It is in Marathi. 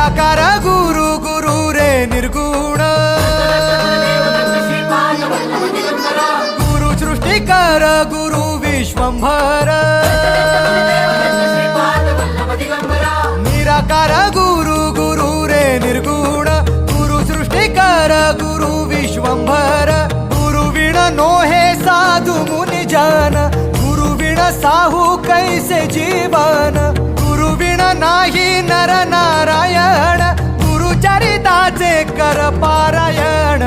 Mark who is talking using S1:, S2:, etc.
S1: निराकार गुरु गुरु रे निर्गुण गुरु सृष्टिकर गुरु विश्वंभर निराकार गुरु गुरु रे निर्गुण गुरु सृष्टिकर गुरु विश्वंभर गुरु विण नोहे साधु मुनि जन गुरु विण साहू कैसे जीवन गुरु विण नाही नर नारायण गुरु चरिताचे कर पारायण